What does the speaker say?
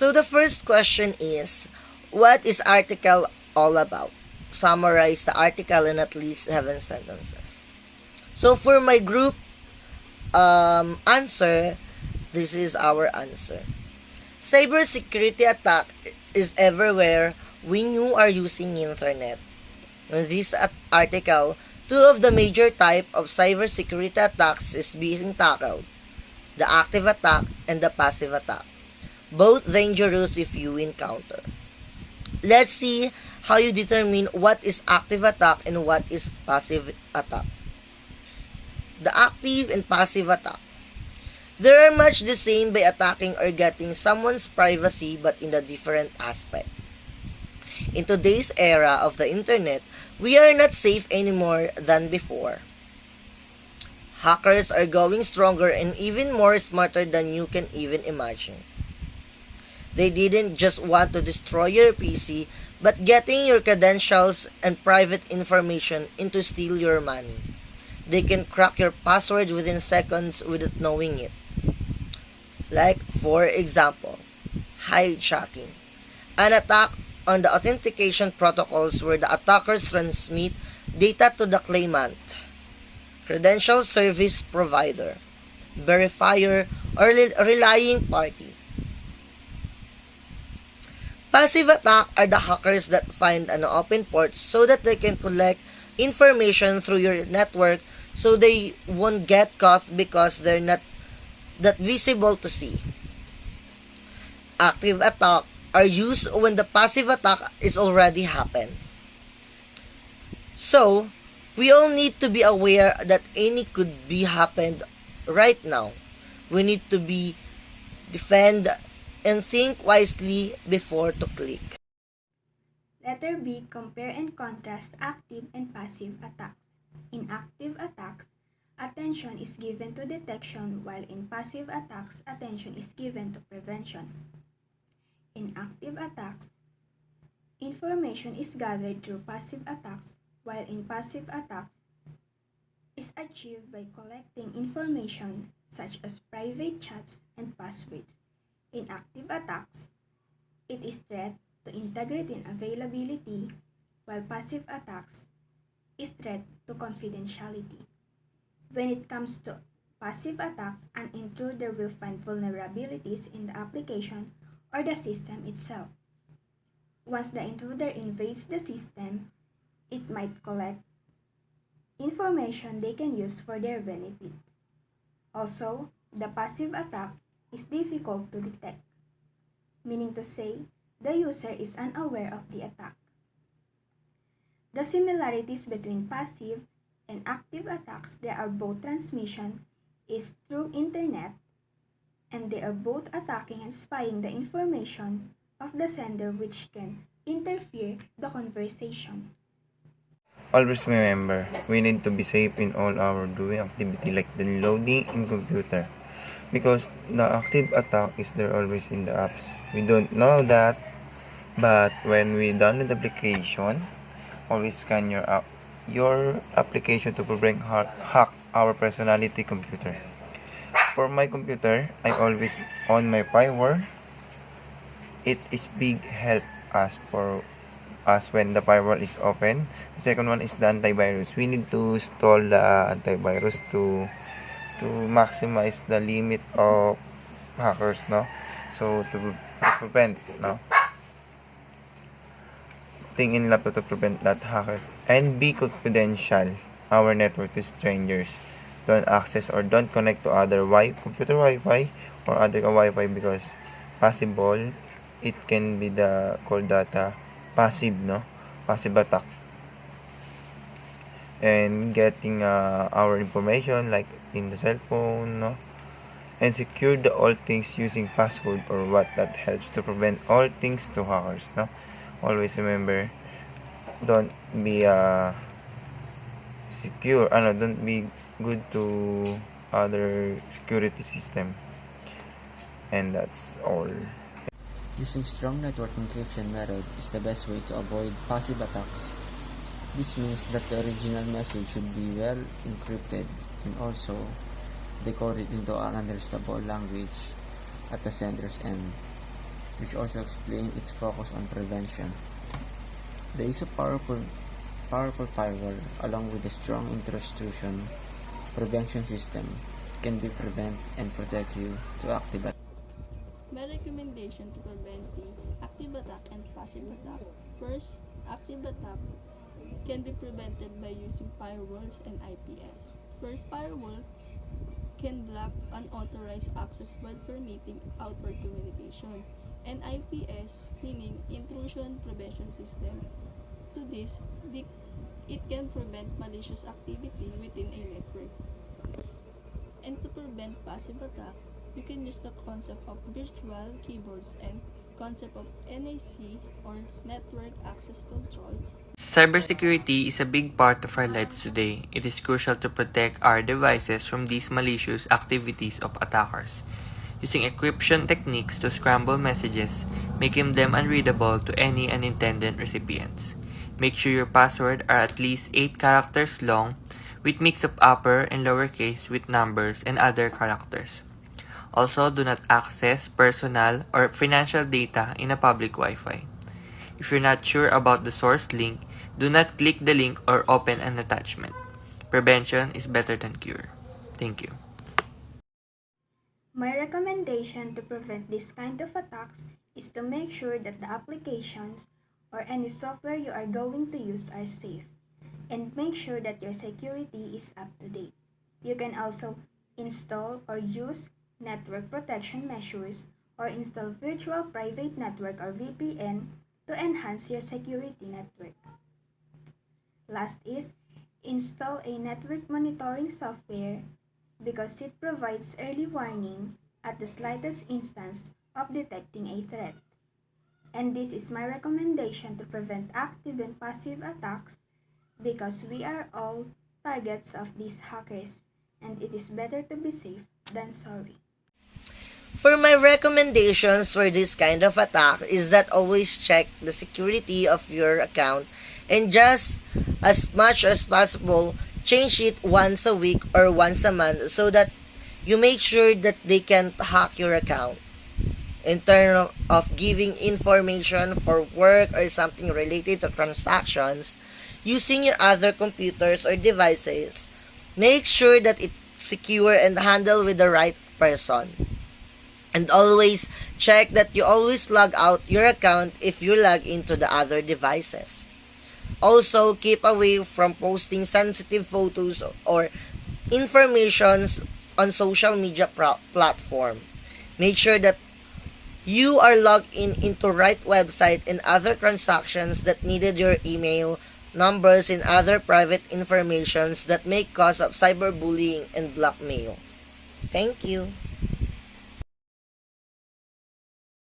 So the first question is, what is article all about? Summarize the article in at least 7 sentences. So for my group answer, this is our answer. Cybersecurity attack is everywhere when you are using internet. In this article, two of the major type of cybersecurity attacks is being tackled: the active attack and the passive attack. Both dangerous if you encounter. Let's see how you determine what is active attack and what is passive attack. The active and passive attack. They are much the same by attacking or getting someone's privacy but in a different aspect. In today's era of the internet, we are not safe anymore than before. Hackers are going stronger and even more smarter than you can even imagine. They didn't just want to destroy your PC, but getting your credentials and private information and to steal your money. They can crack your password within seconds without knowing it. Like, for example, hijacking. An attack on the authentication protocols where the attackers transmit data to the claimant, credential service provider, verifier, or relying party. Passive attack are the hackers that find an open port so that they can collect information through your network so they won't get caught because they're not that visible to see. Active attack are used when the passive attack is already happened. So, we all need to be aware that any could be happened right now. We need to be defend and think wisely before to click. Letter B. Compare and contrast active and passive attacks. In active attacks, attention is given to detection, while in passive attacks, attention is given to prevention. In active attacks, information is gathered through passive attacks, while in passive attacks, is achieved by collecting information such as private chats and passwords. In active attacks, it is threat to integrity and availability, while passive attacks is threat to confidentiality. When it comes to passive attack, an intruder will find vulnerabilities in the application or the system itself. Once the intruder invades the system, it might collect information they can use for their benefit. Also, the passive attack is difficult to detect, meaning to say, the user is unaware of the attack. The similarities between passive and active attacks, they are both transmission is through internet, and they are both attacking and spying the information of the sender, which can interfere the conversation. Always remember, we need to be safe in all our doing activity like downloading in computer. Because the active attack is there always in the apps. We don't know that, but when we download the application, always scan your application to prevent hack our personality computer. For my computer, I always on my firewall. It is big help us when the firewall is open. The second one is the antivirus. We need to install the antivirus to maximize the limit of hackers, no? So to prevent, no? Thing in laptop to prevent that hackers, and be confidential our network to strangers. Don't access or don't connect to other computer Wi-Fi or other Wi-Fi because possible it can be the called data passive, no? Passive attack. And getting our information like in the cell phone, no? And secure the all things using password or what that helps to prevent all things to hackers, no? Always remember, don't be secure, don't be good to other security system. And that's all. Using strong network encryption method is the best way to avoid passive attacks. This means that the original message should be well encrypted and also decoded into an understandable language at the sender's end. which also explains its focus on prevention. The use of powerful firewall along with a strong intrusion prevention system can be prevent and protect you to active attack. My recommendation to prevent the active attack and passive attack. First, active attack can be prevented by using firewalls and IPS. First, firewall can block unauthorized access while permitting outward communication, and IPS meaning intrusion prevention system. To this, it can prevent malicious activity within a network. And to prevent passive attack, you can use the concept of virtual keyboards and concept of NAC or network access control. Cybersecurity is a big part of our lives today. It is crucial to protect our devices from these malicious activities of attackers. Using encryption techniques to scramble messages, making them unreadable to any unintended recipients. Make sure your password are at least 8 characters long, with mix of upper and lower case with numbers and other characters. Also, do not access personal or financial data in a public Wi-Fi. If you're not sure about the source link, do not click the link or open an attachment. Prevention is better than cure. Thank you. My recommendation to prevent this kind of attacks is to make sure that the applications or any software you are going to use are safe, and make sure that your security is up to date. You can also install or use network protection measures or install virtual private network or VPN to enhance your security network. Last is install a network monitoring software because it provides early warning at the slightest instance of detecting a threat. And this is my recommendation to prevent active and passive attacks because we are all targets of these hackers, and it is better to be safe than sorry. For my recommendations for this kind of attack is that always check the security of your account and just as much as possible change it once a week or once a month so that you make sure that they can't hack your account. In terms of giving information for work or something related to transactions using your other computers or devices, make sure that it's secure and handled with the right person. And always check that you always log out your account if you log into the other devices. Also, keep away from posting sensitive photos or informations on social media platform. Make sure that you are logged into right website and other transactions that needed your email, numbers, and other private informations that may cause of cyberbullying and blackmail. Thank you.